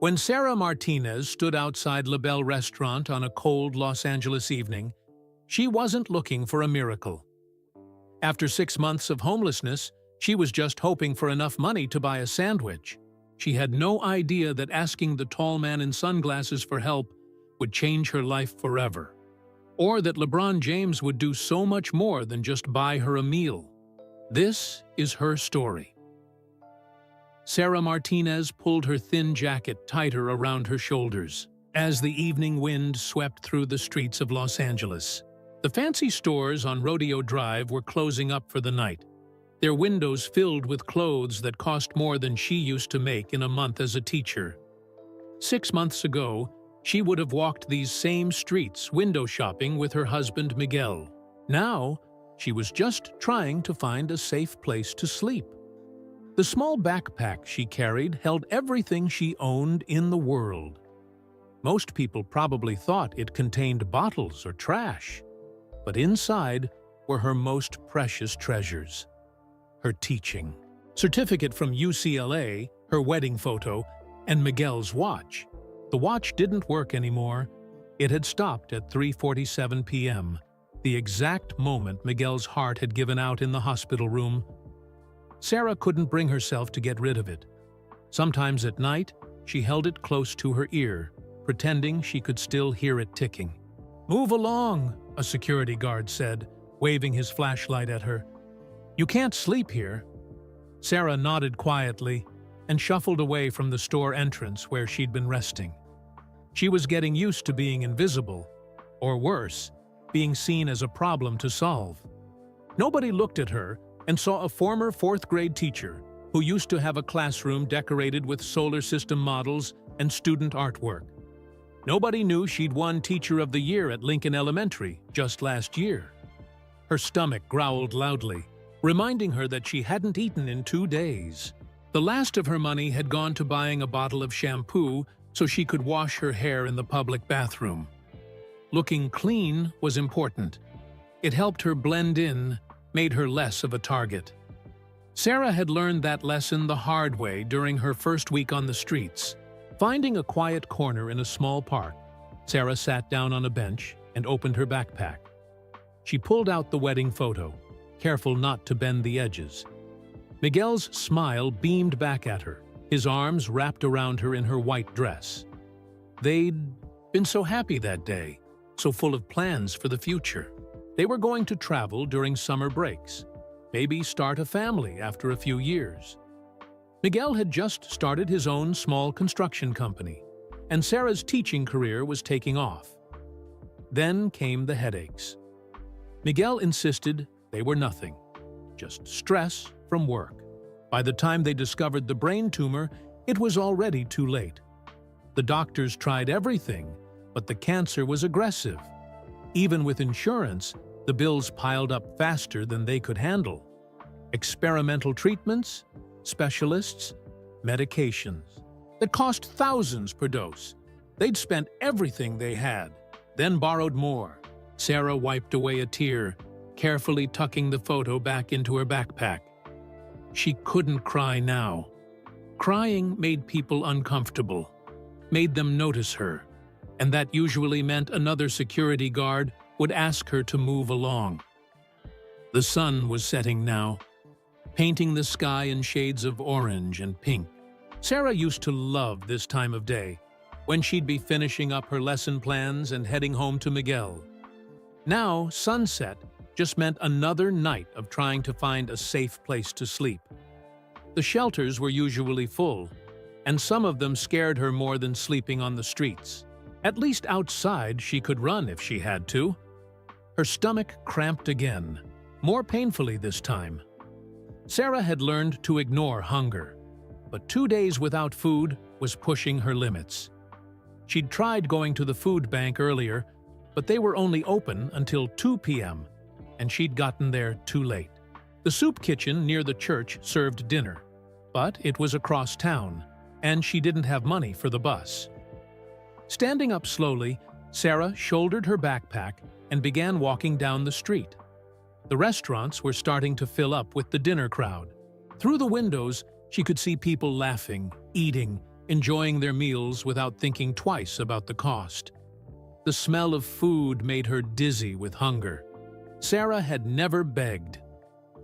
When Sarah Martinez stood outside La Belle restaurant on a cold Los Angeles evening, she wasn't looking for a miracle. After 6 months of homelessness, she was just hoping for enough money to buy a sandwich. She had no idea that asking the tall man in sunglasses for help would change her life forever, or that LeBron James would do so much more than just buy her a meal. This is her story. Sarah Martinez pulled her thin jacket tighter around her shoulders as the evening wind swept through the streets of Los Angeles. The fancy stores on Rodeo Drive were closing up for the night, their windows filled with clothes that cost more than she used to make in a month as a teacher. 6 months ago, she would have walked these same streets window shopping with her husband Miguel. Now, she was just trying to find a safe place to sleep. The small backpack she carried held everything she owned in the world. Most people probably thought it contained bottles or trash, but inside were her most precious treasures. Her teaching, certificate from UCLA, her wedding photo, and Miguel's watch. The watch didn't work anymore. It had stopped at 3:47 p.m., the exact moment Miguel's heart had given out in the hospital room. Sarah couldn't bring herself to get rid of it. Sometimes at night, she held it close to her ear, pretending she could still hear it ticking. "Move along," a security guard said, waving his flashlight at her. "You can't sleep here." Sarah nodded quietly and shuffled away from the store entrance where she'd been resting. She was getting used to being invisible, or worse, being seen as a problem to solve. Nobody looked at her and saw a former 4th-grade teacher who used to have a classroom decorated with solar system models and student artwork. Nobody knew she'd won Teacher of the Year at Lincoln Elementary just last year. Her stomach growled loudly, reminding her that she hadn't eaten in 2 days. The last of her money had gone to buying a bottle of shampoo so she could wash her hair in the public bathroom. Looking clean was important. It helped her blend in, made her less of a target. Sarah had learned that lesson the hard way during her first week on the streets. Finding a quiet corner in a small park, Sarah sat down on a bench and opened her backpack. She pulled out the wedding photo, careful not to bend the edges. Miguel's smile beamed back at her, his arms wrapped around her in her white dress. They'd been so happy that day, so full of plans for the future. They were going to travel during summer breaks, maybe start a family after a few years. Miguel had just started his own small construction company, and Sarah's teaching career was taking off. Then came the headaches. Miguel insisted they were nothing, just stress from work. By the time they discovered the brain tumor, it was already too late. The doctors tried everything, but the cancer was aggressive. Even with insurance, the bills piled up faster than they could handle. Experimental treatments, specialists, medications that cost thousands per dose. They'd spent everything they had, then borrowed more. Sarah wiped away a tear, carefully tucking the photo back into her backpack. She couldn't cry now. Crying made people uncomfortable, made them notice her, and that usually meant another security guard would ask her to move along. The sun was setting now, painting the sky in shades of orange and pink. Sarah used to love this time of day, when she'd be finishing up her lesson plans and heading home to Miguel. Now, sunset just meant another night of trying to find a safe place to sleep. The shelters were usually full, and some of them scared her more than sleeping on the streets. At least outside she could run if she had to. Her stomach cramped again, more painfully this time. Sarah had learned to ignore hunger, but 2 days without food was pushing her limits. She'd tried going to the food bank earlier, but they were only open until 2 p.m., and she'd gotten there too late. The soup kitchen near the church served dinner, but it was across town, and she didn't have money for the bus. Standing up slowly, Sarah shouldered her backpack and began walking down the street. The restaurants were starting to fill up with the dinner crowd. Through the windows, she could see people laughing, eating, enjoying their meals without thinking twice about the cost. The smell of food made her dizzy with hunger. Sarah had never begged.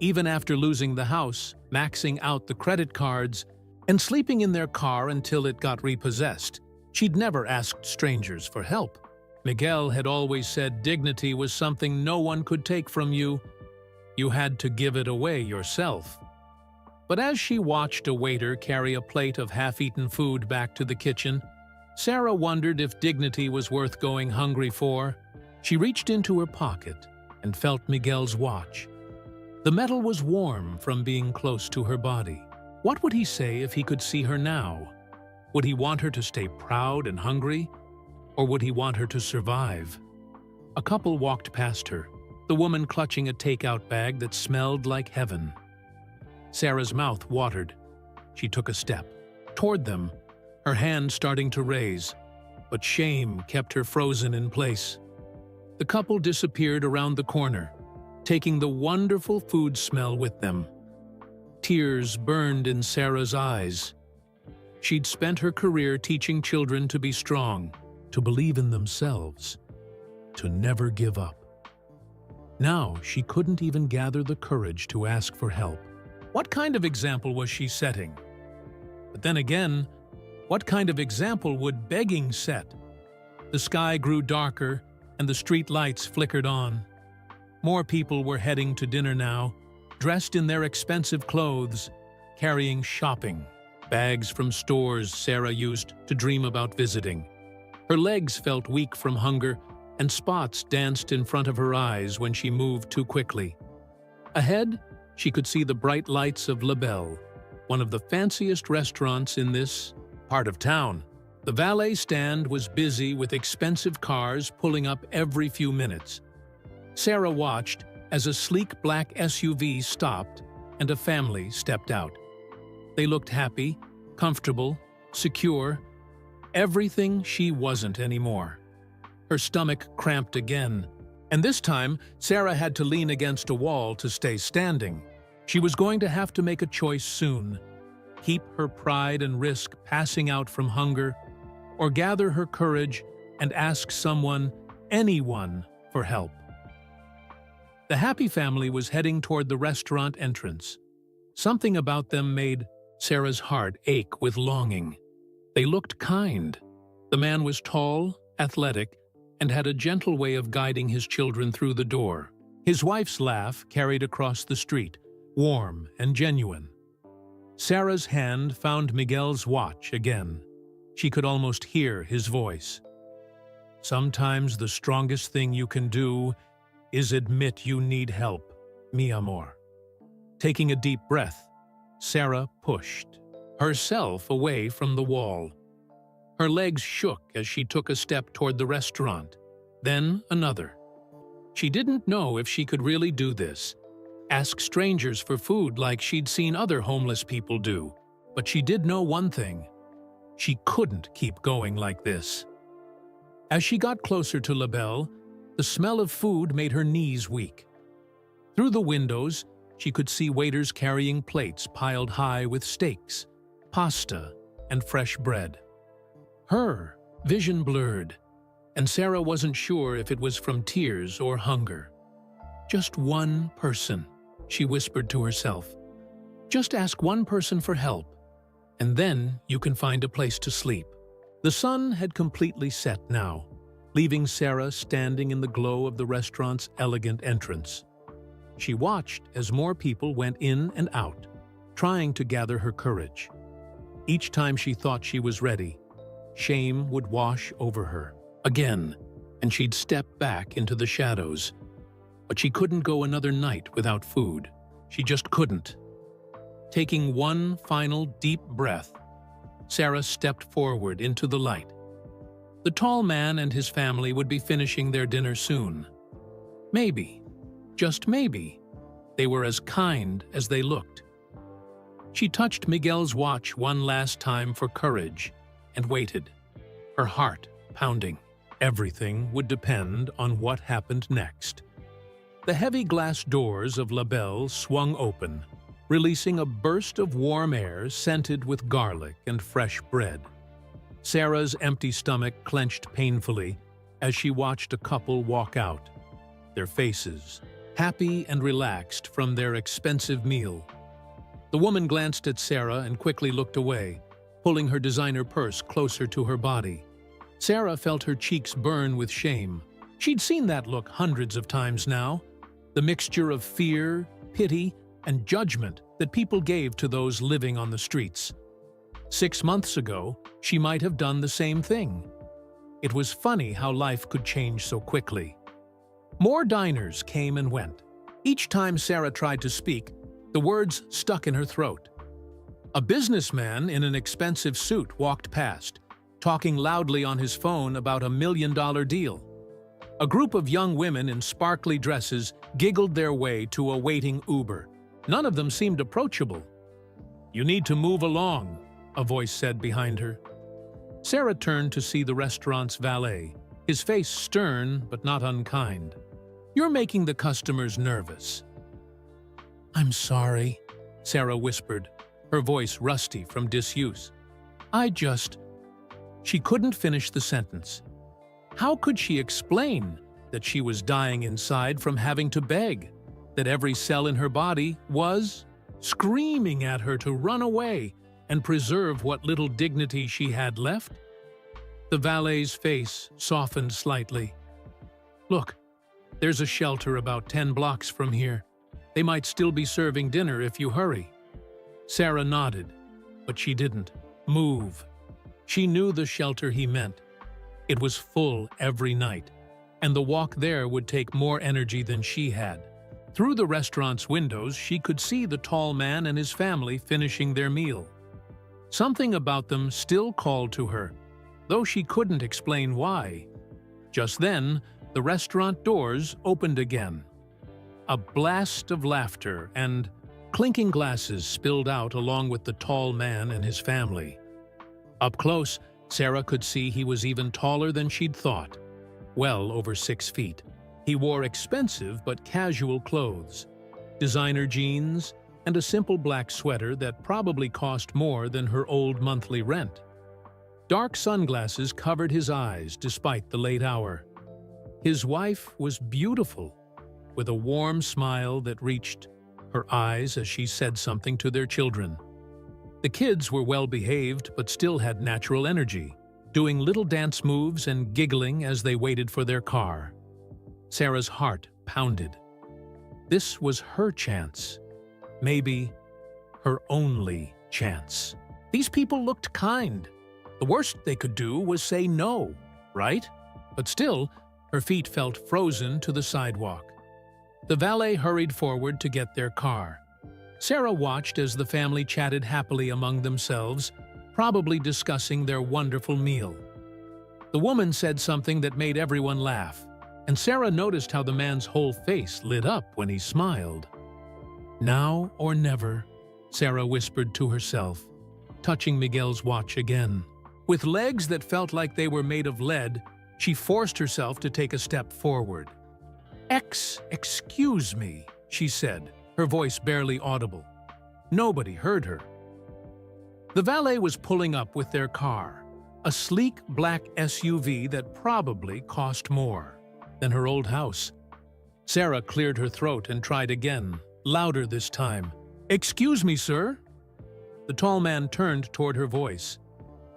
Even after losing the house, maxing out the credit cards, and sleeping in their car until it got repossessed, she'd never asked strangers for help. Miguel had always said dignity was something no one could take from you. You had to give it away yourself. But as she watched a waiter carry a plate of half-eaten food back to the kitchen, Sarah wondered if dignity was worth going hungry for. She reached into her pocket and felt Miguel's watch. The metal was warm from being close to her body. What would he say if he could see her now? Would he want her to stay proud and hungry? Or would he want her to survive? A couple walked past her, the woman clutching a takeout bag that smelled like heaven. Sarah's mouth watered. She took a step toward them, her hand starting to raise, but shame kept her frozen in place. The couple disappeared around the corner, taking the wonderful food smell with them. Tears burned in Sarah's eyes. She'd spent her career teaching children to be strong, to believe in themselves, to never give up. Now she couldn't even gather the courage to ask for help. What kind of example was she setting? But then again, what kind of example would begging set? The sky grew darker and the street lights flickered on. More people were heading to dinner now, dressed in their expensive clothes, carrying shopping bags from stores Sarah used to dream about visiting. Her legs felt weak from hunger, and spots danced in front of her eyes when she moved too quickly. Ahead, she could see the bright lights of LaBelle, one of the fanciest restaurants in this part of town. The valet stand was busy with expensive cars pulling up every few minutes. Sarah watched as a sleek black SUV stopped and a family stepped out. They looked happy, comfortable, secure, everything she wasn't anymore. Her stomach cramped again, and this time Sarah had to lean against a wall to stay standing. She was going to have to make a choice soon: keep her pride and risk passing out from hunger, or gather her courage and ask someone, anyone, for help. The happy family was heading toward the restaurant entrance. Something about them made Sarah's heart ache with longing. They looked kind. The man was tall, athletic, and had a gentle way of guiding his children through the door. His wife's laugh carried across the street, warm and genuine. Sarah's hand found Miguel's watch again. She could almost hear his voice. Sometimes the strongest thing you can do is admit you need help, mi amor. Taking a deep breath, Sarah pushed herself away from the wall. Her legs shook as she took a step toward the restaurant, then another. She didn't know if she could really do this, ask strangers for food like she'd seen other homeless people do, but she did know one thing: she couldn't keep going like this. As she got closer to LaBelle, the smell of food made her knees weak. Through the windows, she could see waiters carrying plates piled high with steaks, pasta, and fresh bread. Her vision blurred, and Sarah wasn't sure if it was from tears or hunger. Just one person, she whispered to herself. Just ask one person for help, and then you can find a place to sleep. The sun had completely set now, leaving Sarah standing in the glow of the restaurant's elegant entrance. She watched as more people went in and out, trying to gather her courage. Each time she thought she was ready, shame would wash over her again, and she'd step back into the shadows. But she couldn't go another night without food. She just couldn't. Taking one final deep breath, Sarah stepped forward into the light. The tall man and his family would be finishing their dinner soon. Maybe, just maybe, they were as kind as they looked. She touched Miguel's watch one last time for courage and waited, her heart pounding. Everything would depend on what happened next. The heavy glass doors of LaBelle swung open, releasing a burst of warm air scented with garlic and fresh bread. Sarah's empty stomach clenched painfully as she watched a couple walk out, their faces happy and relaxed from their expensive meal. The woman glanced at Sarah and quickly looked away, pulling her designer purse closer to her body. Sarah felt her cheeks burn with shame. She'd seen that look hundreds of times now, the mixture of fear, pity, and judgment that people gave to those living on the streets. 6 months ago, she might have done the same thing. It was funny how life could change so quickly. More diners came and went. Each time Sarah tried to speak, the words stuck in her throat. A businessman in an expensive suit walked past, talking loudly on his phone about a $1 million deal. A group of young women in sparkly dresses giggled their way to a waiting Uber. None of them seemed approachable. "You need to move along," a voice said behind her. Sarah turned to see the restaurant's valet, his face stern but not unkind. "You're making the customers nervous." "I'm sorry," Sarah whispered, her voice rusty from disuse. She couldn't finish the sentence. How could she explain that she was dying inside from having to beg, that every cell in her body was screaming at her to run away and preserve what little dignity she had left? The valet's face softened slightly. "Look, there's a shelter about 10 blocks from here. They might still be serving dinner if you hurry." Sarah nodded, but she didn't move. She knew the shelter he meant. It was full every night, and the walk there would take more energy than she had. Through the restaurant's windows, she could see the tall man and his family finishing their meal. Something about them still called to her, though she couldn't explain why. Just then, the restaurant doors opened again. A blast of laughter and clinking glasses spilled out along with the tall man and his family. Up close, Sarah could see he was even taller than she'd thought, well over 6 feet. He wore expensive but casual clothes, designer jeans, and a simple black sweater that probably cost more than her old monthly rent. Dark sunglasses covered his eyes despite the late hour. His wife was beautiful, with a warm smile that reached her eyes as she said something to their children. The kids were well-behaved but still had natural energy, doing little dance moves and giggling as they waited for their car. Sarah's heart pounded. This was her chance. Maybe her only chance. These people looked kind. The worst they could do was say no, right? But still, her feet felt frozen to the sidewalk. The valet hurried forward to get their car. Sarah watched as the family chatted happily among themselves, probably discussing their wonderful meal. The woman said something that made everyone laugh, and Sarah noticed how the man's whole face lit up when he smiled. "Now or never," Sarah whispered to herself, touching Miguel's watch again. With legs that felt like they were made of lead, she forced herself to take a step forward. Excuse me," she said, her voice barely audible. Nobody heard her. The valet was pulling up with their car, a sleek black SUV that probably cost more than her old house. Sarah cleared her throat and tried again, louder this time. "Excuse me, sir?" The tall man turned toward her voice.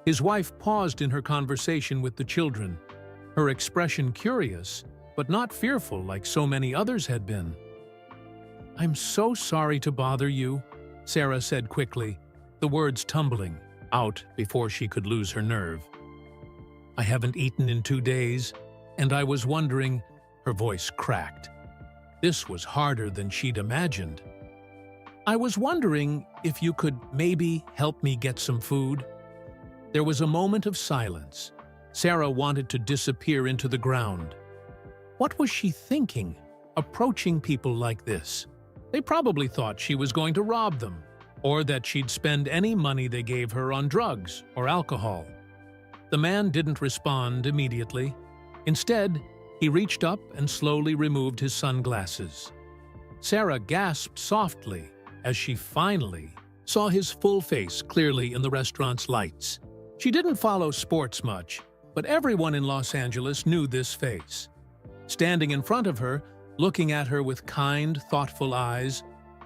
His wife paused in her conversation with the children, her expression curious, but not fearful like so many others had been. "I'm so sorry to bother you," Sarah said quickly, the words tumbling out before she could lose her nerve. "I haven't eaten in 2 days, and I was wondering," her voice cracked. This was harder than she'd imagined. "I was wondering if you could maybe help me get some food." There was a moment of silence. Sarah wanted to disappear into the ground. What was she thinking, approaching people like this? They probably thought she was going to rob them, or that she'd spend any money they gave her on drugs or alcohol. The man didn't respond immediately. Instead, he reached up and slowly removed his sunglasses. Sarah gasped softly, as she finally saw his full face clearly in the restaurant's lights. She didn't follow sports much, but everyone in Los Angeles knew this face. Standing in front of her, looking at her with kind, thoughtful eyes,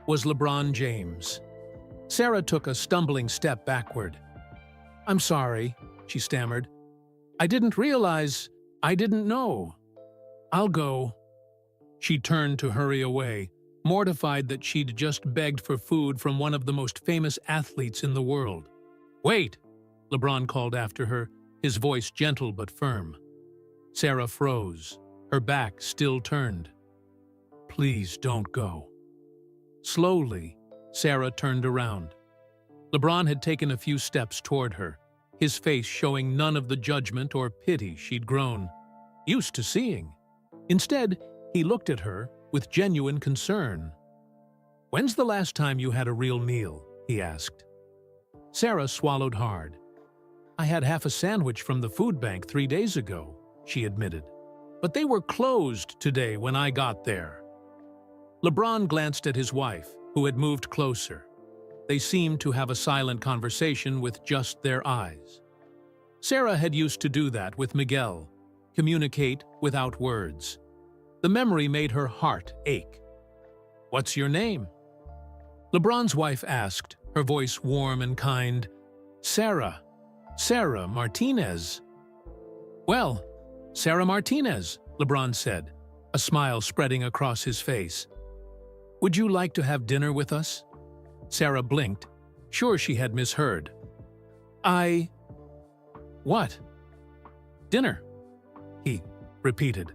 was LeBron James. Sarah took a stumbling step backward. "I'm sorry," she stammered. "I didn't realize. I didn't know. I'll go." She turned to hurry away, mortified that she'd just begged for food from one of the most famous athletes in the world. "Wait!" LeBron called after her, his voice gentle but firm. Sarah froze, her back still turned. "Please don't go." Slowly, Sarah turned around. LeBron had taken a few steps toward her, his face showing none of the judgment or pity she'd grown used to seeing. Instead, he looked at her with genuine concern. "When's the last time you had a real meal?" he asked. Sarah swallowed hard. "I had half a sandwich from the food bank 3 days ago," she admitted. "But they were closed today when I got there." LeBron glanced at his wife, who had moved closer. They seemed to have a silent conversation with just their eyes. Sarah had used to do that with Miguel, communicate without words. The memory made her heart ache. "What's your name?" LeBron's wife asked, her voice warm and kind. "Sarah Martinez." "Well, Sarah Martinez," LeBron said, a smile spreading across his face. "Would you like to have dinner with us?" Sarah blinked, sure she had misheard. What?" "Dinner," he repeated.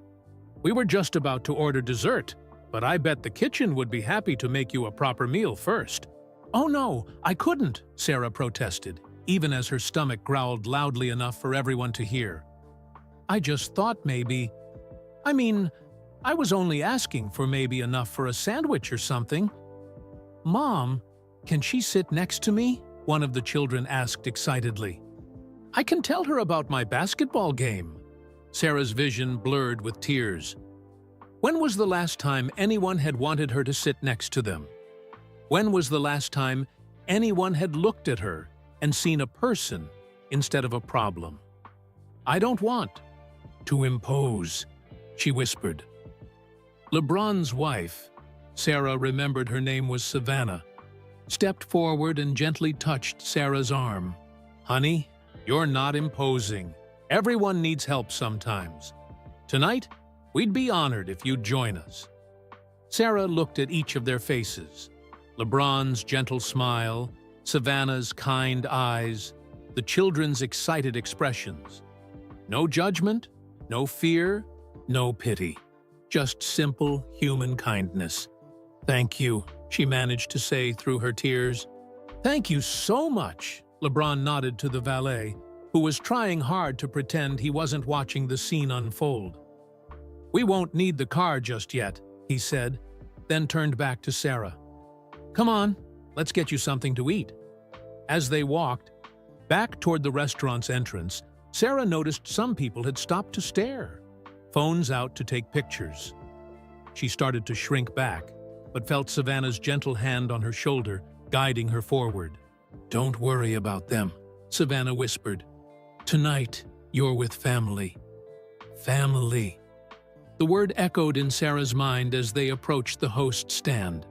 "We were just about to order dessert, but I bet the kitchen would be happy to make you a proper meal first." "Oh no, I couldn't," Sarah protested, even as her stomach growled loudly enough for everyone to hear. "I just thought maybe. I was only asking for maybe enough for a sandwich or something." "Mom, can she sit next to me?" one of the children asked excitedly. "I can tell her about my basketball game." Sarah's vision blurred with tears. When was the last time anyone had wanted her to sit next to them? When was the last time anyone had looked at her and seen a person instead of a problem? "I don't want to impose," she whispered. LeBron's wife, Sarah remembered her name was Savannah, stepped forward and gently touched Sarah's arm. "Honey, you're not imposing. Everyone needs help sometimes. Tonight, we'd be honored if you'd join us." Sarah looked at each of their faces. LeBron's gentle smile, Savannah's kind eyes, the children's excited expressions. No judgment, no fear, no pity. Just simple human kindness. "Thank you," she managed to say through her tears. "Thank you so much," LeBron nodded to the valet, who was trying hard to pretend he wasn't watching the scene unfold. "We won't need the car just yet," he said, then turned back to Sarah. "Come on, let's get you something to eat." As they walked back toward the restaurant's entrance, Sarah noticed some people had stopped to stare, phones out to take pictures. She started to shrink back, but felt Savannah's gentle hand on her shoulder, guiding her forward. "Don't worry about them," Savannah whispered. "Tonight, you're with family." Family. The word echoed in Sarah's mind as they approached the host stand.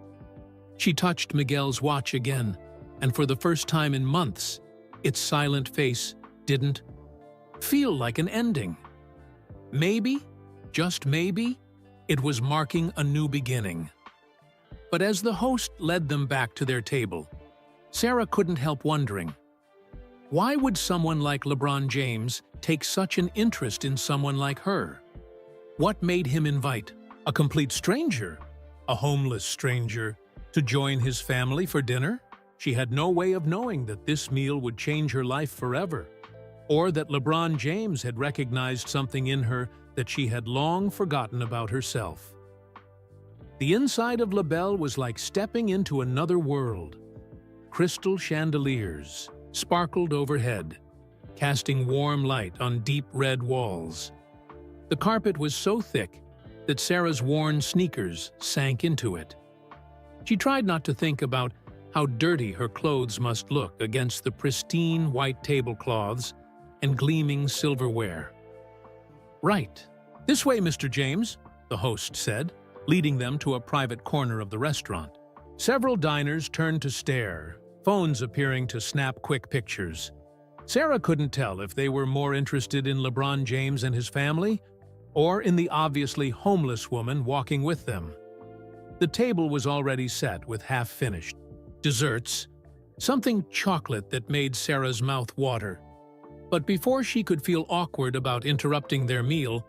She touched Miguel's watch again, and for the first time in months, its silent face didn't feel like an ending. Maybe, just maybe, it was marking a new beginning. But as the host led them back to their table, Sarah couldn't help wondering, why would someone like LeBron James take such an interest in someone like her? What made him invite a complete stranger, a homeless stranger, to join his family for dinner? She had no way of knowing that this meal would change her life forever, or that LeBron James had recognized something in her that she had long forgotten about herself. The inside of LaBelle was like stepping into another world. Crystal chandeliers sparkled overhead, casting warm light on deep red walls. The carpet was so thick that Sarah's worn sneakers sank into it. She tried not to think about how dirty her clothes must look against the pristine white tablecloths and gleaming silverware. "Right. This way, Mr. James," the host said, leading them to a private corner of the restaurant. Several diners turned to stare, phones appearing to snap quick pictures. Sarah couldn't tell if they were more interested in LeBron James and his family or in the obviously homeless woman walking with them. The table was already set with half-finished desserts, something chocolate that made Sarah's mouth water. But before she could feel awkward about interrupting their meal,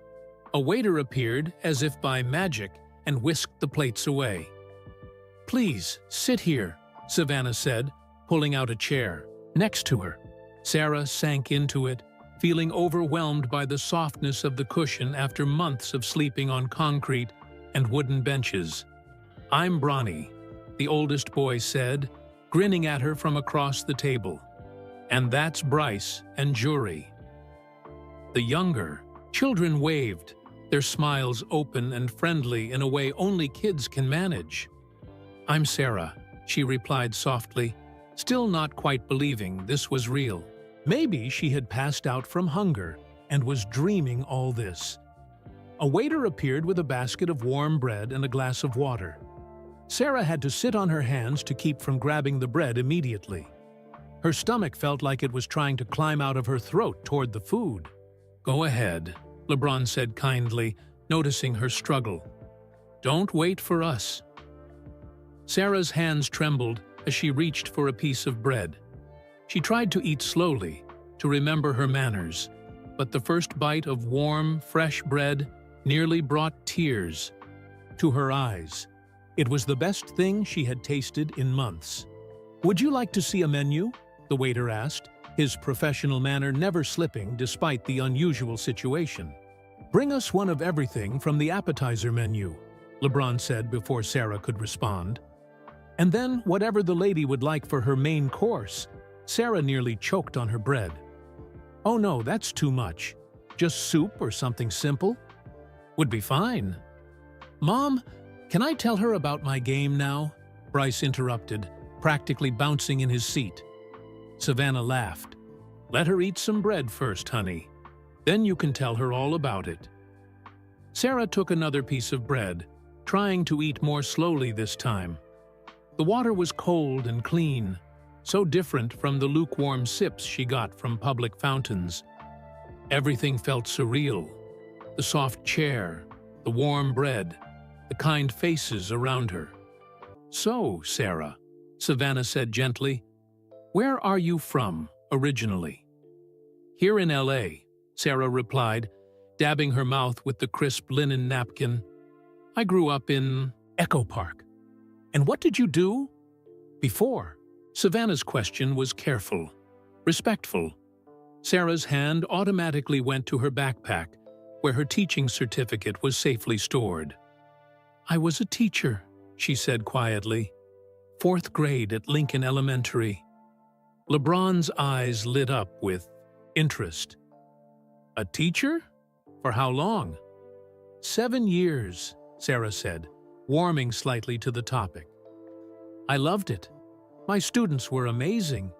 a waiter appeared as if by magic and whisked the plates away. "Please, sit here," Savannah said, pulling out a chair next to her. Sarah sank into it, feeling overwhelmed by the softness of the cushion after months of sleeping on concrete and wooden benches. "I'm Bronny," the oldest boy said, grinning at her from across the table. "And that's Bryce and Jury." The younger children waved, their smiles open and friendly in a way only kids can manage. "I'm Sarah," she replied softly, still not quite believing this was real. Maybe she had passed out from hunger and was dreaming all this. A waiter appeared with a basket of warm bread and a glass of water. Sarah had to sit on her hands to keep from grabbing the bread immediately. Her stomach felt like it was trying to climb out of her throat toward the food. "Go ahead," LeBron said kindly, noticing her struggle. "Don't wait for us." Sarah's hands trembled as she reached for a piece of bread. She tried to eat slowly, to remember her manners, but the first bite of warm, fresh bread nearly brought tears to her eyes. It was the best thing she had tasted in months. "Would you like to see a menu?" the waiter asked, his professional manner never slipping despite the unusual situation. "Bring us one of everything from the appetizer menu," LeBron said before Sarah could respond. "And then whatever the lady would like for her main course." Sarah nearly choked on her bread. "Oh no, that's too much. Just soup or something simple?" "Would be fine." "Mom, can I tell her about my game now?" Bryce interrupted, practically bouncing in his seat. Savannah laughed. "Let her eat some bread first, honey. Then you can tell her all about it." Sarah took another piece of bread, trying to eat more slowly this time. The water was cold and clean, so different from the lukewarm sips she got from public fountains. Everything felt surreal. The soft chair, the warm bread, the kind faces around her. "So, Sarah," Savannah said gently, "where are you from, originally?" "Here in L.A., Sarah replied, dabbing her mouth with the crisp linen napkin. "I grew up in Echo Park." "And what did you do before?" Savannah's question was careful, respectful. Sarah's hand automatically went to her backpack, where her teaching certificate was safely stored. "I was a teacher," she said quietly. "4th grade at Lincoln Elementary." LeBron's eyes lit up with interest. "A teacher? For how long?" 7 years, Sarah said, warming slightly to the topic. "I loved it. My students were amazing.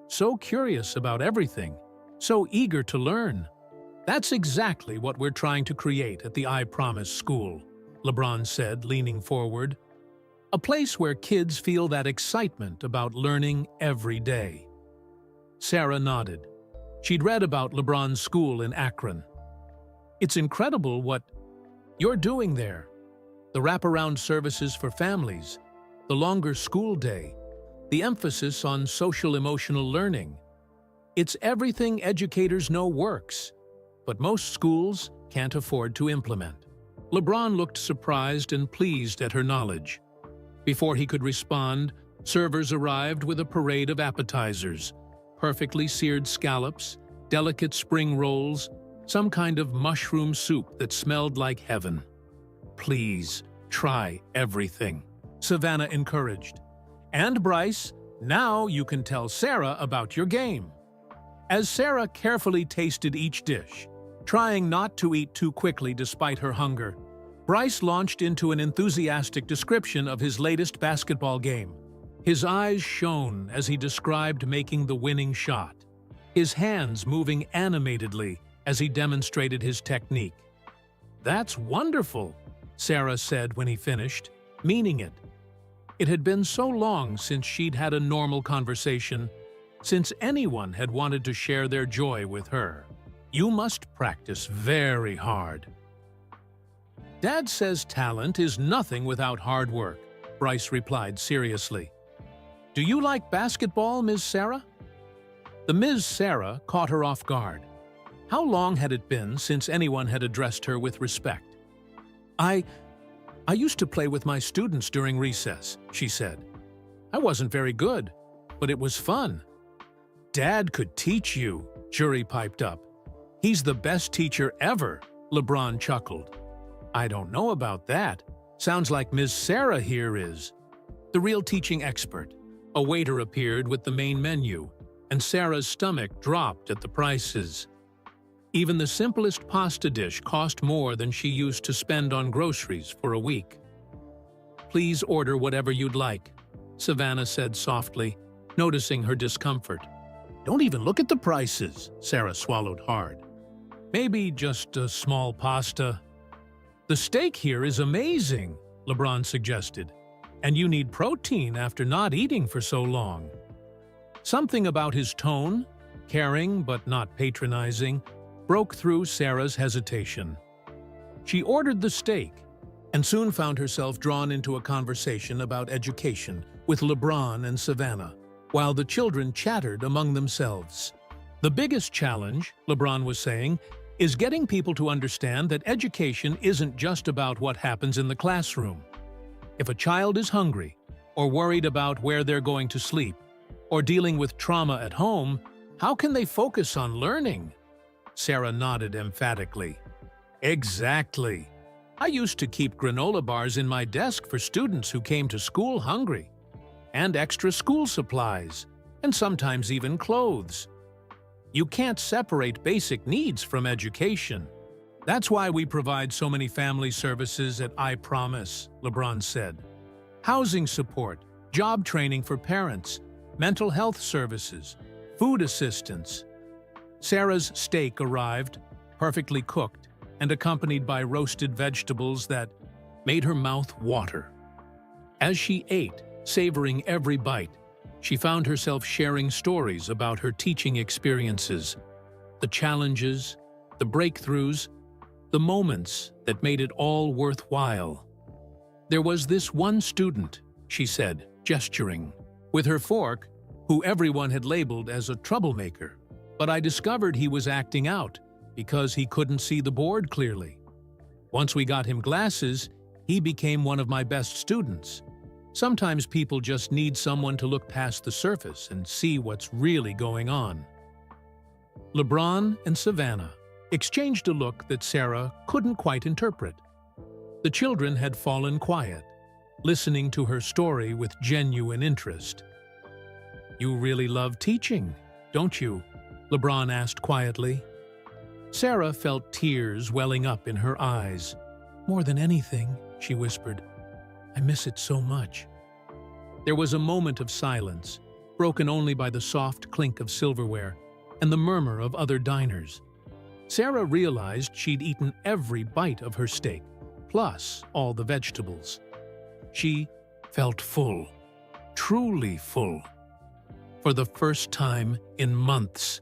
So curious about everything. So eager to learn. That's exactly what we're trying to create at the I Promise School," LeBron said, leaning forward. "A place where kids feel that excitement about learning every day." Sarah nodded. She'd read about LeBron's school in Akron. "It's incredible what you're doing there. The wraparound services for families, the longer school day, the emphasis on social-emotional learning. It's everything educators know works, but most schools can't afford to implement." LeBron looked surprised and pleased at her knowledge. Before he could respond, servers arrived with a parade of appetizers, perfectly seared scallops, delicate spring rolls, some kind of mushroom soup that smelled like heaven. "Please, try everything," Savannah encouraged. "And Bryce, now you can tell Sarah about your game." As Sarah carefully tasted each dish, trying not to eat too quickly despite her hunger, Bryce launched into an enthusiastic description of his latest basketball game. His eyes shone as he described making the winning shot, his hands moving animatedly as he demonstrated his technique. "That's wonderful," Sarah said when he finished, meaning it. It had been so long since she'd had a normal conversation, since anyone had wanted to share their joy with her. "You must practice very hard." "Dad says talent is nothing without hard work," Bryce replied seriously. "Do you like basketball, Ms. Sarah?" The Ms. Sarah caught her off guard. How long had it been since anyone had addressed her with respect? I used to play with my students during recess," she said. "I wasn't very good, but it was fun." "Dad could teach you," Jury piped up. "He's the best teacher ever," LeBron chuckled. "I don't know about that. Sounds like Ms. Sarah here is the real teaching expert." A waiter appeared with the main menu, and Sarah's stomach dropped at the prices. Even the simplest pasta dish cost more than she used to spend on groceries for a week. "Please order whatever you'd like," Savannah said softly, noticing her discomfort. "Don't even look at the prices," Sarah swallowed hard. "Maybe just a small pasta." "The steak here is amazing," LeBron suggested, "and you need protein after not eating for so long." Something about his tone, caring but not patronizing, broke through Sarah's hesitation. She ordered the steak and soon found herself drawn into a conversation about education with LeBron and Savannah, while the children chattered among themselves. "The biggest challenge," LeBron was saying, "is getting people to understand that education isn't just about what happens in the classroom. If a child is hungry, or worried about where they're going to sleep, or dealing with trauma at home, how can they focus on learning?" Sarah nodded emphatically. "Exactly. I used to keep granola bars in my desk for students who came to school hungry, and extra school supplies, and sometimes even clothes. You can't separate basic needs from education. That's why we provide so many family services at I Promise," LeBron said. "Housing support, job training for parents, mental health services, food assistance." Sarah's steak arrived, perfectly cooked, and accompanied by roasted vegetables that made her mouth water. As she ate, savoring every bite, she found herself sharing stories about her teaching experiences, the challenges, the breakthroughs, the moments that made it all worthwhile. "There was this one student," she said, gesturing, with her fork, who everyone had labeled as a troublemaker. "But I discovered he was acting out because he couldn't see the board clearly. Once we got him glasses, he became one of my best students. Sometimes people just need someone to look past the surface and see what's really going on." LeBron and Savannah exchanged a look that Sarah couldn't quite interpret. The children had fallen quiet, listening to her story with genuine interest. "You really love teaching, don't you?" LeBron asked quietly. Sarah felt tears welling up in her eyes. "More than anything," she whispered, "I miss it so much." There was a moment of silence, broken only by the soft clink of silverware and the murmur of other diners. Sarah realized she'd eaten every bite of her steak, plus all the vegetables. She felt full, truly full, for the first time in months.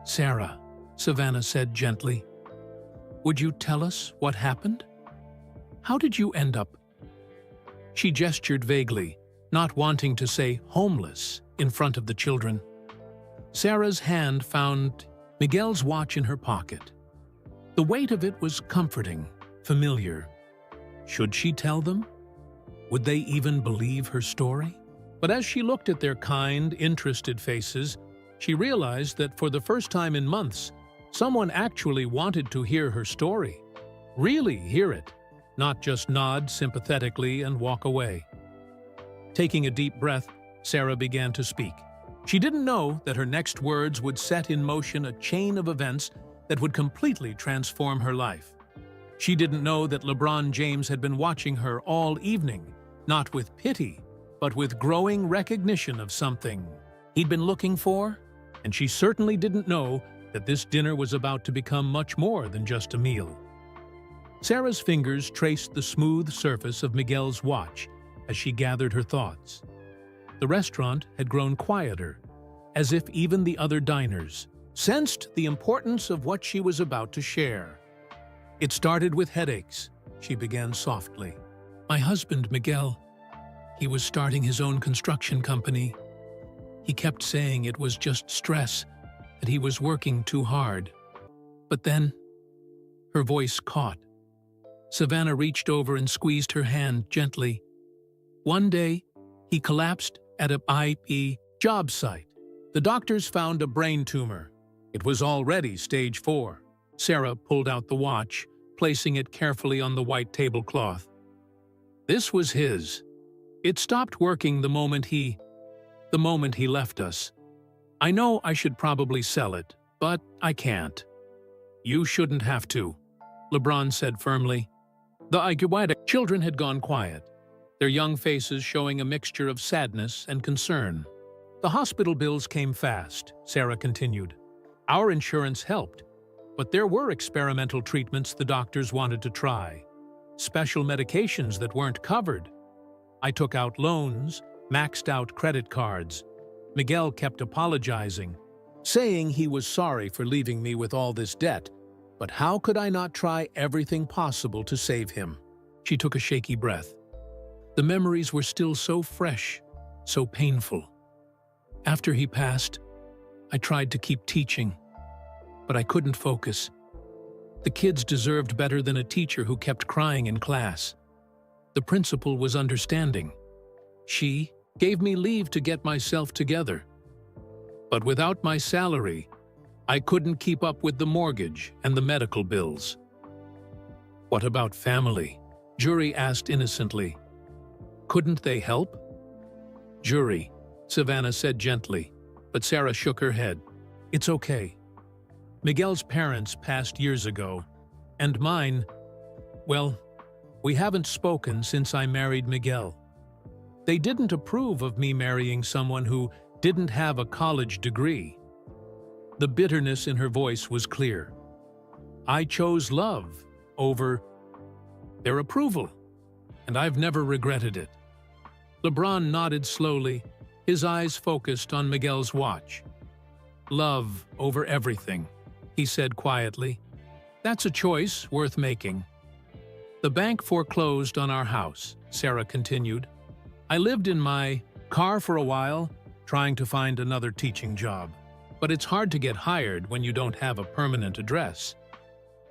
"Sarah," Savannah said gently, "would you tell us what happened? How did you end up?" She gestured vaguely, not wanting to say homeless in front of the children. Sarah's hand found Miguel's watch in her pocket. The weight of it was comforting, familiar. Should she tell them? Would they even believe her story? But as she looked at their kind, interested faces, she realized that for the first time in months, someone actually wanted to hear her story. Really hear it, not just nod sympathetically and walk away. Taking a deep breath, Sarah began to speak. She didn't know that her next words would set in motion a chain of events that would completely transform her life. She didn't know that LeBron James had been watching her all evening, not with pity, but with growing recognition of something he'd been looking for, and she certainly didn't know that this dinner was about to become much more than just a meal. Sarah's fingers traced the smooth surface of Miguel's watch as she gathered her thoughts. The restaurant had grown quieter, as if even the other diners sensed the importance of what she was about to share. "It started with headaches," she began softly. "My husband, Miguel, he was starting his own construction company. He kept saying it was just stress, that he was working too hard. But then," her voice caught. Savannah reached over and squeezed her hand gently. "One day, he collapsed at a IE job site. The doctors found a brain tumor. It was already stage 4. Sarah pulled out the watch, placing it carefully on the white tablecloth. "This was his. It stopped working the moment he left us. I know I should probably sell it, but I can't." "You shouldn't have to," LeBron said firmly. The Iguada children had gone quiet, their young faces showing a mixture of sadness and concern. "The hospital bills came fast," Sarah continued. "Our insurance helped, but there were experimental treatments the doctors wanted to try, special medications that weren't covered. I took out loans, maxed out credit cards. Miguel kept apologizing, saying he was sorry for leaving me with all this debt, but how could I not try everything possible to save him?" She took a shaky breath. The memories were still so fresh, so painful. "After he passed, I tried to keep teaching, but I couldn't focus. The kids deserved better than a teacher who kept crying in class. The principal was understanding. She gave me leave to get myself together. But without my salary, I couldn't keep up with the mortgage and the medical bills." "What about family?" Jury asked innocently. "Couldn't they help?" "Jury," Savannah said gently, but Sarah shook her head. "It's okay. Miguel's parents passed years ago, and mine, well, we haven't spoken since I married Miguel. They didn't approve of me marrying someone who didn't have a college degree." The bitterness in her voice was clear. "I chose love over their approval, and I've never regretted it." LeBron nodded slowly, his eyes focused on Miguel's watch. "Love over everything," he said quietly. "That's a choice worth making." "The bank foreclosed on our house," Sarah continued. "I lived in my car for a while, trying to find another teaching job. But it's hard to get hired when you don't have a permanent address.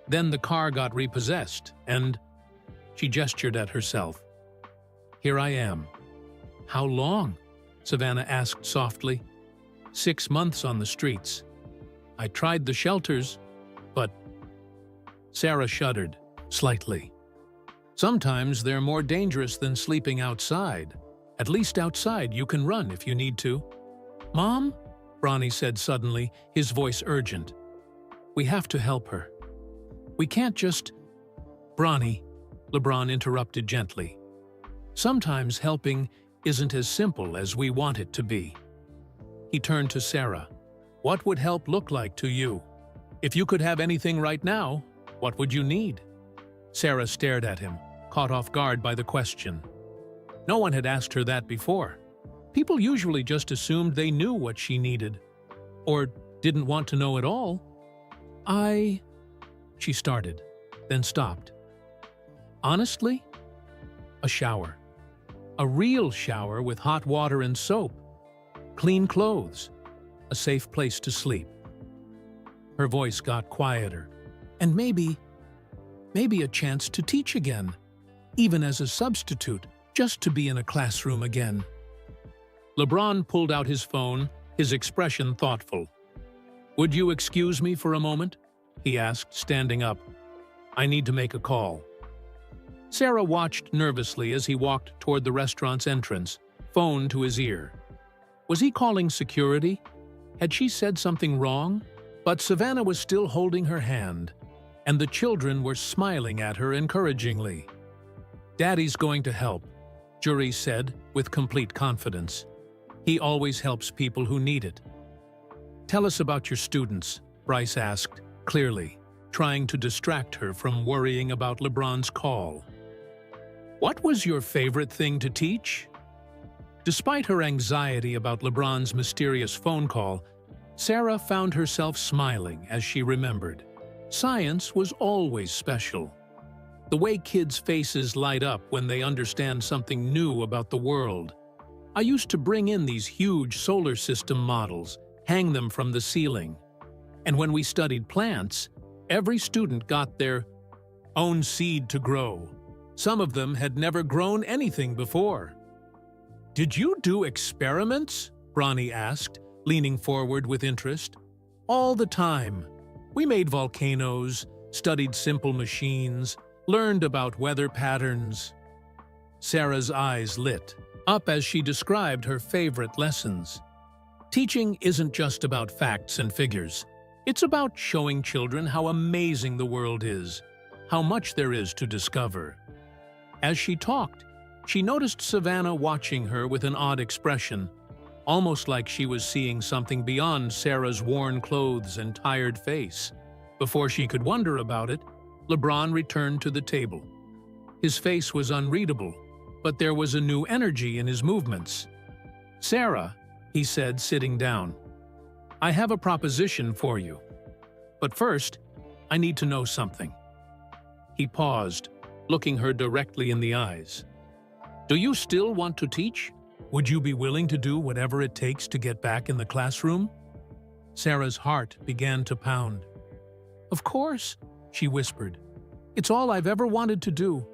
Then the car got repossessed, and..." She gestured at herself. "Here I am." "How long?" Savannah asked softly. 6 months on the streets. I tried the shelters, but..." Sarah shuddered, slightly. "Sometimes they're more dangerous than sleeping outside. At least outside you can run if you need to." "Mom?" Bronny said suddenly, his voice urgent. "We have to help her. We can't just..." "Bronny," LeBron interrupted gently. "Sometimes helping isn't as simple as we want it to be." He turned to Sarah. "What would help look like to you? If you could have anything right now, what would you need?" Sarah stared at him, caught off guard by the question. No one had asked her that before. People usually just assumed they knew what she needed, or didn't want to know at all. She started, then stopped. "Honestly? A shower. A real shower with hot water and soap. Clean clothes. A safe place to sleep." Her voice got quieter. "And maybe a chance to teach again, even as a substitute, just to be in a classroom again." LeBron pulled out his phone, his expression thoughtful. "Would you excuse me for a moment?" he asked, standing up. "I need to make a call." Sarah watched nervously as he walked toward the restaurant's entrance, phone to his ear. Was he calling security? Had she said something wrong? But Savannah was still holding her hand, and the children were smiling at her encouragingly. "Daddy's going to help," Jury said with complete confidence. "He always helps people who need it." "Tell us about your students," Bryce asked, clearly, trying to distract her from worrying about LeBron's call. "What was your favorite thing to teach?" Despite her anxiety about LeBron's mysterious phone call, Sarah found herself smiling as she remembered. Science was always special. The way kids' faces light up when they understand something new about the world. I used to bring in these huge solar system models, hang them from the ceiling. And when we studied plants, every student got their own seed to grow. Some of them had never grown anything before. "Did you do experiments?" Bronny asked, leaning forward with interest. "All the time. We made volcanoes, studied simple machines, learned about weather patterns." Sarah's eyes lit up as she described her favorite lessons. Teaching isn't just about facts and figures. It's about showing children how amazing the world is, how much there is to discover. As she talked, she noticed Savannah watching her with an odd expression, almost like she was seeing something beyond Sarah's worn clothes and tired face. Before she could wonder about it, LeBron returned to the table. His face was unreadable, but there was a new energy in his movements. "Sarah," he said, sitting down, "I have a proposition for you. But first, I need to know something." He paused, looking her directly in the eyes. "Do you still want to teach? Would you be willing to do whatever it takes to get back in the classroom?" Sarah's heart began to pound. "Of course," she whispered. "It's all I've ever wanted to do.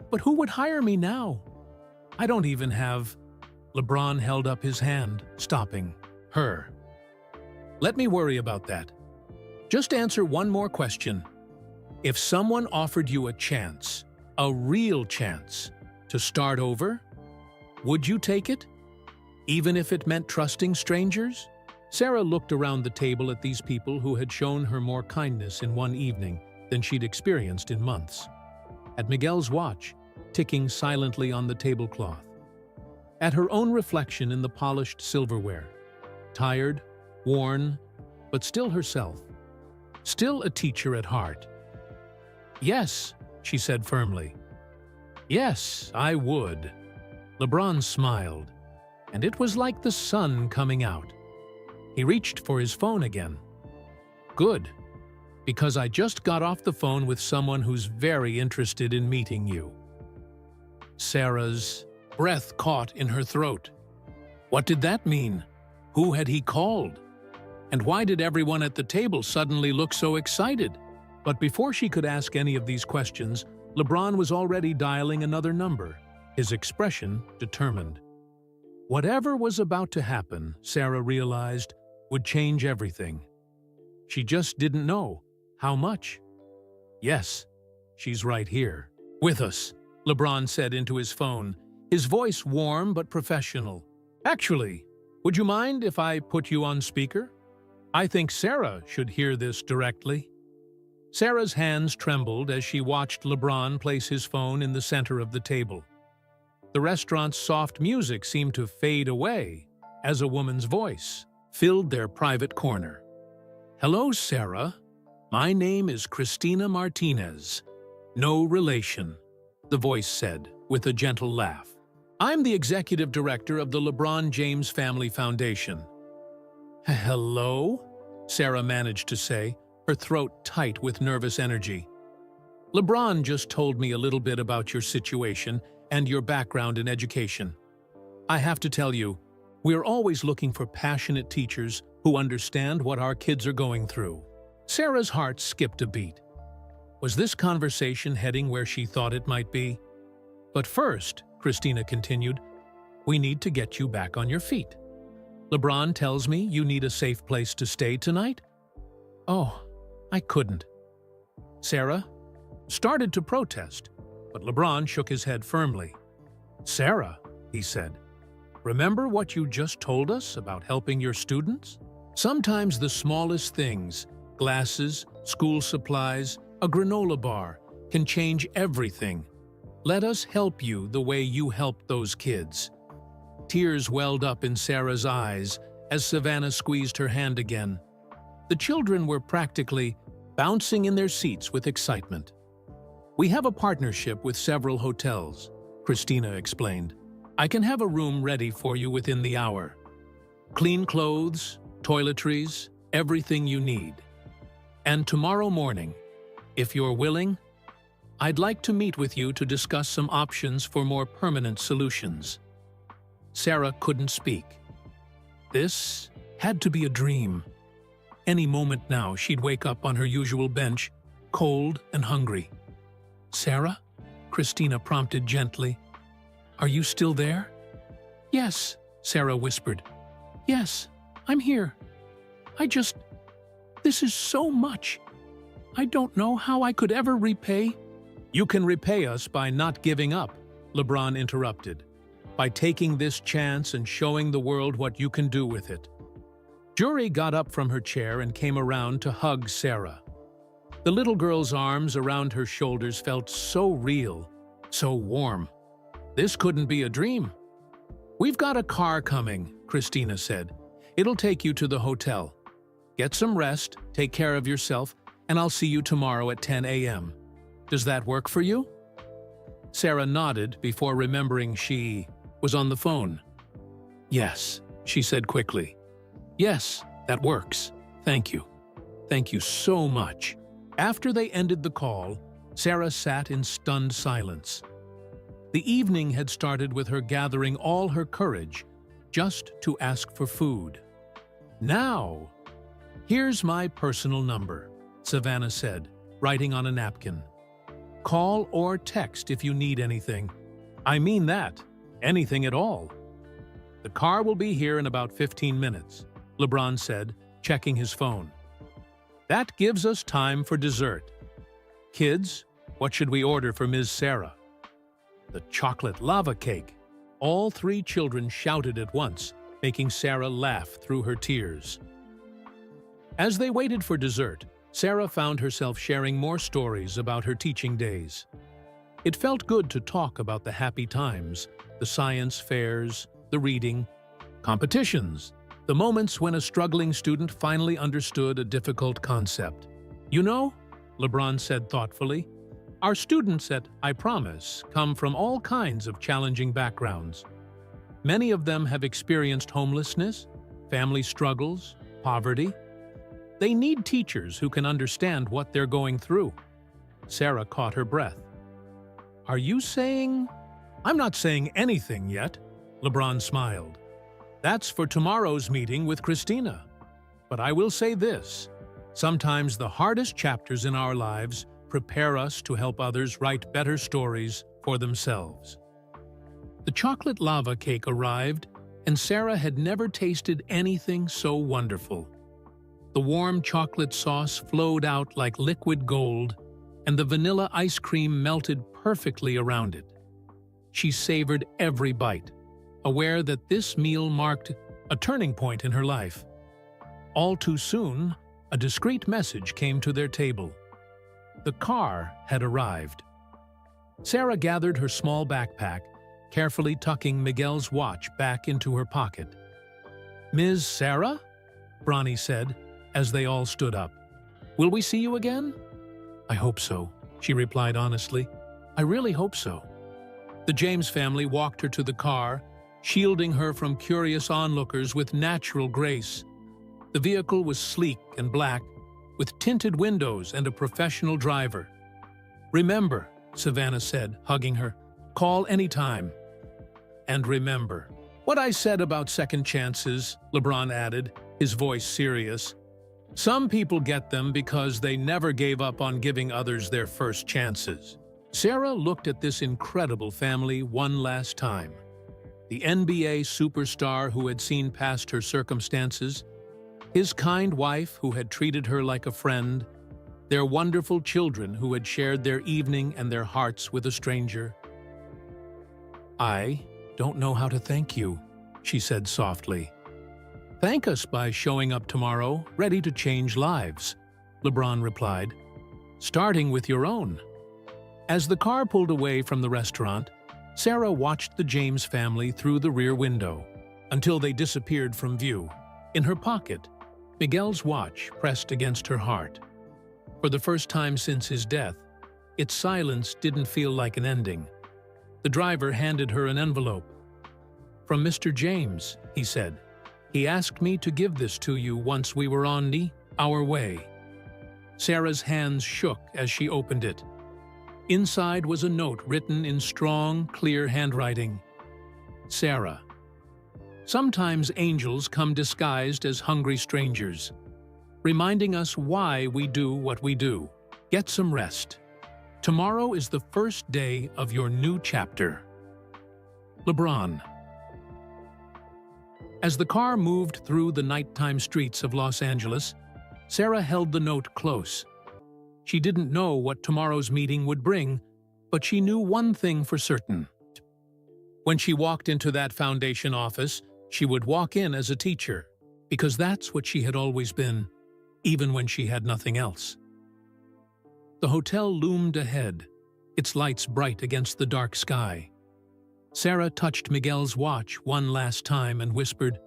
But who would hire me now? I don't even have—" LeBron held up his hand, stopping her. "Let me worry about that. Just answer one more question. If someone offered you a chance, a real chance, to start over, would you take it? Even if it meant trusting strangers?" Sarah looked around the table at these people who had shown her more kindness in one evening than she'd experienced in months. At Miguel's watch, ticking silently on the tablecloth. At her own reflection in the polished silverware. Tired, worn, but still herself. Still a teacher at heart. "Yes," she said firmly. "Yes, I would." LeBron smiled, and it was like the sun coming out. He reached for his phone again. "Good, because I just got off the phone with someone who's very interested in meeting you." Sarah's breath caught in her throat. What did that mean? Who had he called? And why did everyone at the table suddenly look so excited? But before she could ask any of these questions, LeBron was already dialing another number, his expression determined. Whatever was about to happen, Sarah realized, would change everything. She just didn't know how much. "Yes, she's right here, with us," LeBron said into his phone, his voice warm but professional. "Actually, would you mind if I put you on speaker? I think Sarah should hear this directly." Sarah's hands trembled as she watched LeBron place his phone in the center of the table. The restaurant's soft music seemed to fade away as a woman's voice filled their private corner. "Hello, Sarah. My name is Christina Martinez. No relation," the voice said with a gentle laugh. "I'm the executive director of the LeBron James Family Foundation." "Hello?" Sarah managed to say, her throat tight with nervous energy. "LeBron just told me a little bit about your situation and your background in education. I have to tell you, we're always looking for passionate teachers who understand what our kids are going through." Sarah's heart skipped a beat. Was this conversation heading where she thought it might be? "But first," Christina continued, "we need to get you back on your feet. LeBron tells me you need a safe place to stay tonight?" "Oh, I couldn't." Sarah started to protest, but LeBron shook his head firmly. "Sarah," he said, "remember what you just told us about helping your students? Sometimes the smallest things, glasses, school supplies, A granola bar can change everything. Let us help you the way you helped those kids." Tears welled up in Sarah's eyes as Savannah squeezed her hand again. The children were practically bouncing in their seats with excitement. "We have a partnership with several hotels," Christina explained. "I can have a room ready for you within the hour. Clean clothes, toiletries, everything you need. And tomorrow morning, if you're willing, I'd like to meet with you to discuss some options for more permanent solutions." Sarah couldn't speak. This had to be a dream. Any moment now she'd wake up on her usual bench, cold and hungry. "Sarah?" Christina prompted gently. "Are you still there?" "Yes," Sarah whispered. "Yes, I'm here. This is so much. I don't know how I could ever repay." "You can repay us by not giving up," LeBron interrupted. "By taking this chance and showing the world what you can do with it." Jury got up from her chair and came around to hug Sarah. The little girl's arms around her shoulders felt so real, so warm. This couldn't be a dream. "We've got a car coming," Christina said. "It'll take you to the hotel. Get some rest, take care of yourself, and I'll see you tomorrow at 10 a.m. Does that work for you?" Sarah nodded before remembering she was on the phone. "Yes," she said quickly. "Yes, that works. Thank you. Thank you so much." After they ended the call, Sarah sat in stunned silence. The evening had started with her gathering all her courage just to ask for food. "Now, here's my personal number," Savannah said, writing on a napkin. "Call or text if you need anything. I mean that, anything at all." "The car will be here in about 15 minutes, LeBron said, checking his phone. "That gives us time for dessert. Kids, what should we order for Ms. Sarah?" "The chocolate lava cake." All three children shouted at once, making Sarah laugh through her tears. As they waited for dessert, Sarah found herself sharing more stories about her teaching days. It felt good to talk about the happy times, the science fairs, the reading, competitions, the moments when a struggling student finally understood a difficult concept. "You know," LeBron said thoughtfully, "our students at I Promise come from all kinds of challenging backgrounds. Many of them have experienced homelessness, family struggles, poverty. They need teachers who can understand what they're going through." Sarah caught her breath. "Are you saying—" "I'm not saying anything yet," LeBron smiled. "That's for tomorrow's meeting with Christina. But I will say this, sometimes the hardest chapters in our lives prepare us to help others write better stories for themselves." The chocolate lava cake arrived, and Sarah had never tasted anything so wonderful. The warm chocolate sauce flowed out like liquid gold, and the vanilla ice cream melted perfectly around it. She savored every bite, aware that this meal marked a turning point in her life. All too soon, a discreet message came to their table. The car had arrived. Sarah gathered her small backpack, carefully tucking Miguel's watch back into her pocket. "Ms. Sarah?" Bronny said, as they all stood up. "Will we see you again?" "I hope so," she replied honestly. "I really hope so." The James family walked her to the car, shielding her from curious onlookers with natural grace. The vehicle was sleek and black, with tinted windows and a professional driver. "Remember," Savannah said, hugging her, "call anytime. And remember what I said about second chances," LeBron added, his voice serious. "Some people get them because they never gave up on giving others their first chances." Sarah looked at this incredible family one last time. The NBA superstar who had seen past her circumstances, his kind wife who had treated her like a friend, their wonderful children who had shared their evening and their hearts with a stranger. "I don't know how to thank you," she said softly. "Thank us by showing up tomorrow, ready to change lives," LeBron replied. starting with your own. As the car pulled away from the restaurant, Sarah watched the James family through the rear window until they disappeared from view. In her pocket, Miguel's watch pressed against her heart. For the first time since his death, its silence didn't feel like an ending. The driver handed her an envelope. "From Mr. James," he said. "He asked me to give this to you once we were on our way." Sarah's hands shook as she opened it. Inside was a note written in strong, clear handwriting. Sarah. Sometimes angels come disguised as hungry strangers, reminding us why we do what we do. Get some rest. Tomorrow is the first day of your new chapter. LeBron. As the car moved through the nighttime streets of Los Angeles, Sarah held the note close. She didn't know what tomorrow's meeting would bring, but she knew one thing for certain. When she walked into that foundation office, she would walk in as a teacher, because that's what she had always been, even when she had nothing else. The hotel loomed ahead, its lights bright against the dark sky. Sarah touched Miguel's watch one last time and whispered,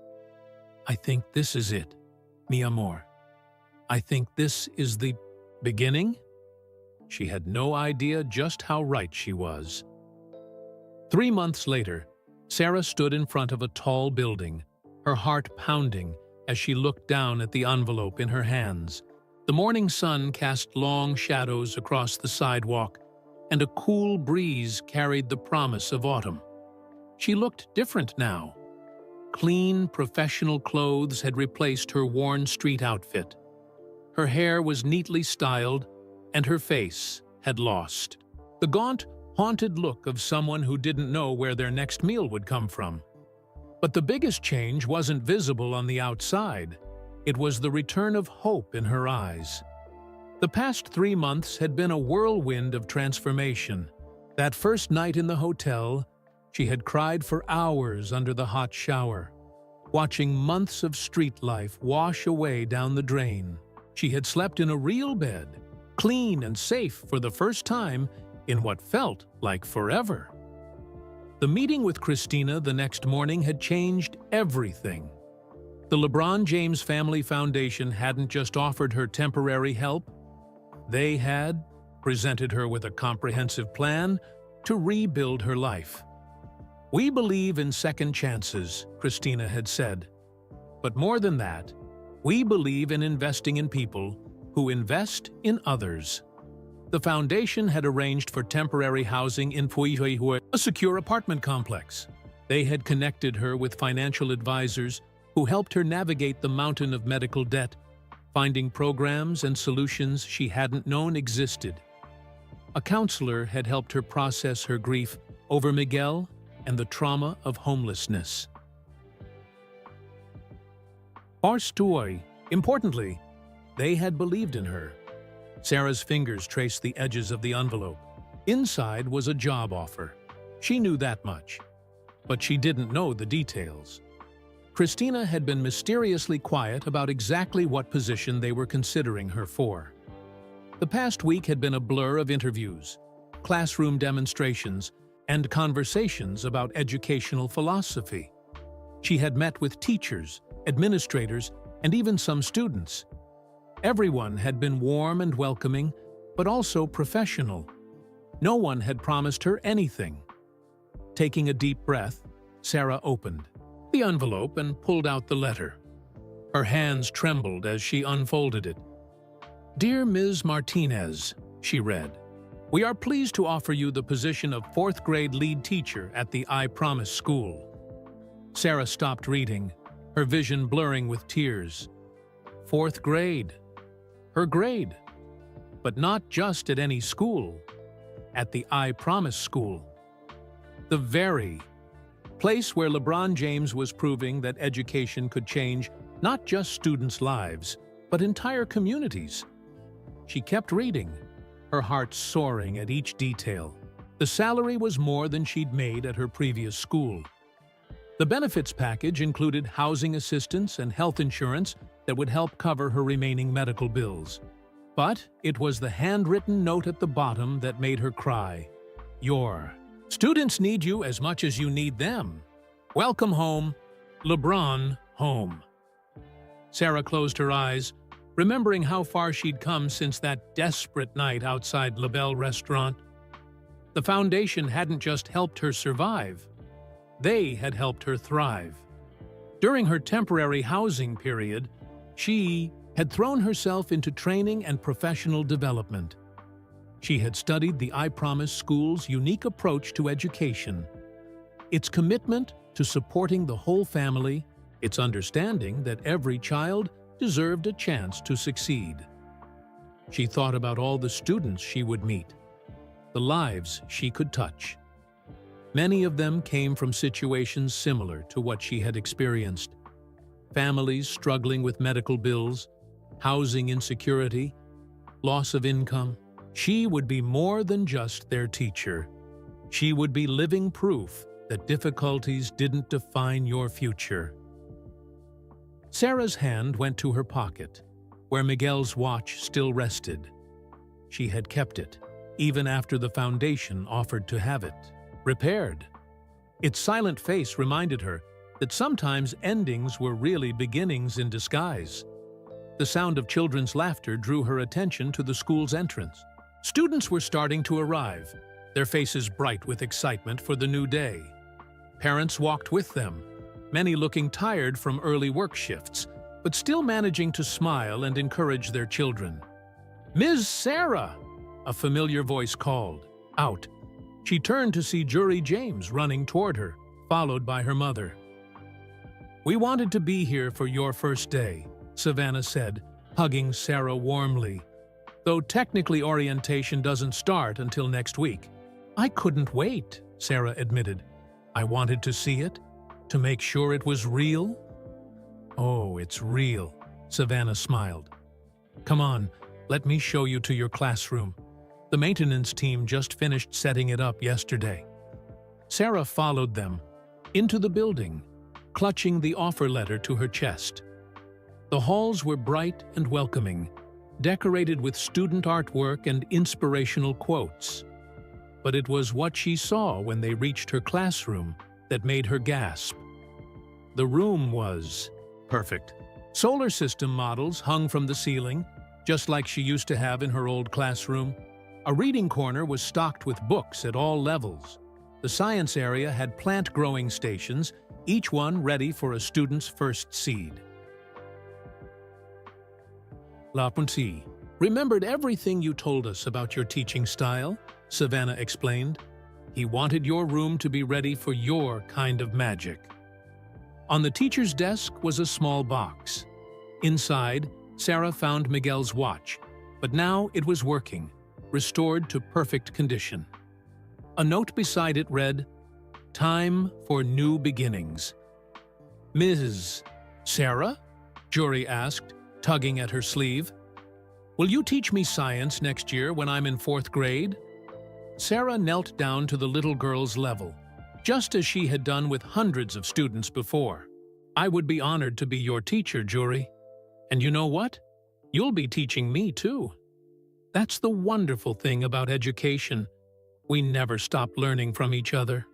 "I think this is it, mi amor. I think this is the beginning?" She had no idea just how right she was. 3 months later, Sarah stood in front of a tall building, her heart pounding as she looked down at the envelope in her hands. The morning sun cast long shadows across the sidewalk, and a cool breeze carried the promise of autumn. She looked different now. Clean, professional clothes had replaced her worn street outfit. Her hair was neatly styled, and her face had lost the gaunt, haunted look of someone who didn't know where their next meal would come from. But the biggest change wasn't visible on the outside. It was the return of hope in her eyes. The past 3 months had been a whirlwind of transformation. That first night in the hotel, she had cried for hours under the hot shower, watching months of street life wash away down the drain. She had slept in a real bed, clean and safe for the first time in what felt like forever. The meeting with Christina the next morning had changed everything. The LeBron James Family Foundation hadn't just offered her temporary help. They had presented her with a comprehensive plan to rebuild her life. "We believe in second chances," Christina had said. "But more than that, we believe in investing in people who invest in others." The foundation had arranged for temporary housing in a secure apartment complex. They had connected her with financial advisors who helped her navigate the mountain of medical debt, finding programs and solutions she hadn't known existed. A counselor had helped her process her grief over Miguel and the trauma of homelessness. Importantly, they had believed in her. Sarah's fingers traced the edges of the envelope. Inside was a job offer. She knew that much, but she didn't know the details. Christina had been mysteriously quiet about exactly what position they were considering her for. The past week had been a blur of interviews, classroom demonstrations, and conversations about educational philosophy. She had met with teachers, administrators, and even some students. Everyone had been warm and welcoming, but also professional. No one had promised her anything. Taking a deep breath, Sarah opened the envelope and pulled out the letter. Her hands trembled as she unfolded it. "Dear Ms. Martinez," she read, "we are pleased to offer you the position of 4th grade lead teacher at the I Promise School." Sarah stopped reading, her vision blurring with tears. 4th grade. Her grade. But not just at any school. At the I Promise School. The very place where LeBron James was proving that education could change not just students' lives, but entire communities. She kept reading, her heart soaring at each detail. The salary was more than she'd made at her previous school. The benefits package included housing assistance and health insurance that would help cover her remaining medical bills. But it was the handwritten note at the bottom that made her cry. Your students need you as much as you need them. Welcome home, LeBron home. Sarah closed her eyes, remembering how far she'd come since that desperate night outside LeBel restaurant. The foundation hadn't just helped her survive. They had helped her thrive. During her temporary housing period, she had thrown herself into training and professional development. She had studied the I Promise School's unique approach to education, its commitment to supporting the whole family, its understanding that every child deserved a chance to succeed. She thought about all the students she would meet, the lives she could touch. Many of them came from situations similar to what she had experienced. Families struggling with medical bills, housing insecurity, loss of income. She would be more than just their teacher. She would be living proof that difficulties didn't define your future. Sarah's hand went to her pocket, where Miguel's watch still rested. She had kept it, even after the foundation offered to have it repaired. Its silent face reminded her that sometimes endings were really beginnings in disguise. The sound of children's laughter drew her attention to the school's entrance. Students were starting to arrive, their faces bright with excitement for the new day. Parents walked with them, many looking tired from early work shifts, but still managing to smile and encourage their children. "Ms. Sarah!" a familiar voice called. Out. She turned to see Jury James running toward her, followed by her mother. "We wanted to be here for your first day," Savannah said, hugging Sarah warmly. "Though technically orientation doesn't start until next week." "I couldn't wait," Sarah admitted. "I wanted to see it, to make sure it was real." "Oh, it's real," Savannah smiled. "Come on, let me show you to your classroom. The maintenance team just finished setting it up yesterday." Sarah followed them into the building, clutching the offer letter to her chest. The halls were bright and welcoming, decorated with student artwork and inspirational quotes. But it was what she saw when they reached her classroom that made her gasp. The room was perfect. Solar system models hung from the ceiling, just like she used to have in her old classroom. A reading corner was stocked with books at all levels. The science area had plant growing stations, each one ready for a student's first seed. L'apprenti remembered everything you told us about your teaching style, Savannah explained. He wanted your room to be ready for your kind of magic. On the teacher's desk was a small box. Inside, Sarah found Miguel's watch, but now it was working, restored to perfect condition. A note beside it read, "Time for new beginnings." "Ms. Sarah?" Jury asked, tugging at her sleeve. "Will you teach me science next year when I'm in 4th grade?" Sarah knelt down to the little girl's level, just as she had done with hundreds of students before. "I would be honored to be your teacher, Jury. And you know what? You'll be teaching me too." That's the wonderful thing about education. We never stop learning from each other.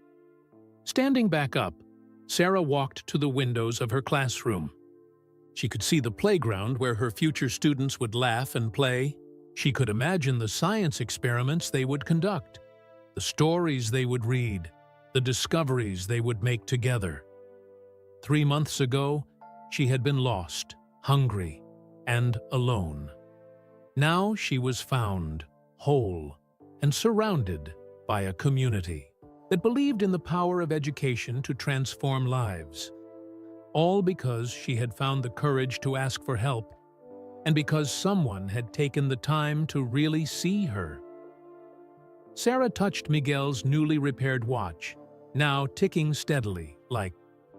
Standing back up, Sarah walked to the windows of her classroom. She could see the playground where her future students would laugh and play. She could imagine the science experiments they would conduct, the stories they would read, the discoveries they would make together. 3 months ago, she had been lost, hungry, and alone. Now she was found, whole, and surrounded by a community that believed in the power of education to transform lives. All because she had found the courage to ask for help, and because someone had taken the time to really see her. Sarah touched Miguel's newly repaired watch, now ticking steadily, like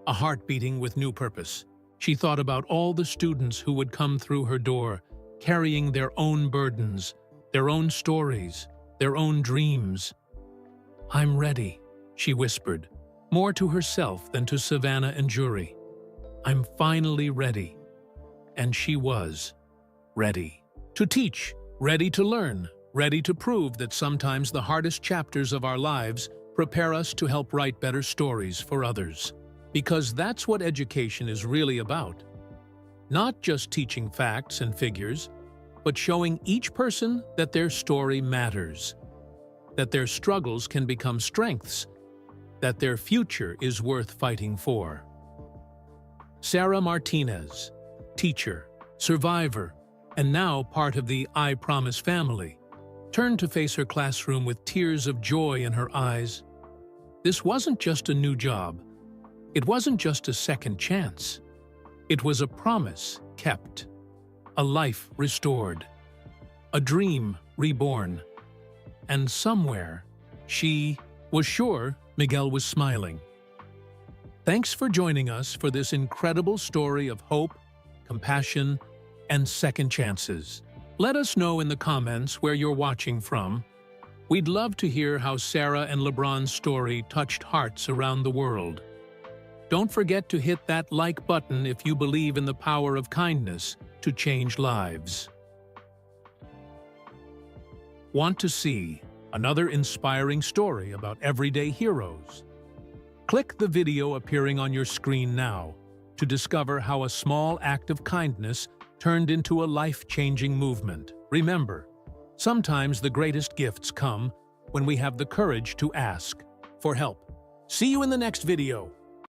a heart beating with new purpose. She thought about all the students who would come through her door, carrying their own burdens, their own stories, their own dreams. "I'm ready," she whispered, more to herself than to Savannah and Jury. "I'm finally ready." And she was ready to teach Ready to learn, ready to prove that sometimes the hardest chapters of our lives prepare us to help write better stories for others. Because that's what education is really about. Not just teaching facts and figures, but showing each person that their story matters, that their struggles can become strengths, that their future is worth fighting for. Sarah Martinez, teacher, survivor, and now part of the I Promise family, turned to face her classroom with tears of joy in her eyes. This wasn't just a new job. It wasn't just a second chance. It was a promise kept, a life restored, a dream reborn. And somewhere, she was sure Miguel was smiling. Thanks for joining us for this incredible story of hope, compassion, and second chances. Let us know in the comments where you're watching from. We'd love to hear how Sarah and LeBron's story touched hearts around the world. Don't forget to hit that like button if you believe in the power of kindness to change lives. Want to see another inspiring story about everyday heroes? Click the video appearing on your screen now to discover how a small act of kindness turned into a life-changing movement. Remember, sometimes the greatest gifts come when we have the courage to ask for help. See you in the next video.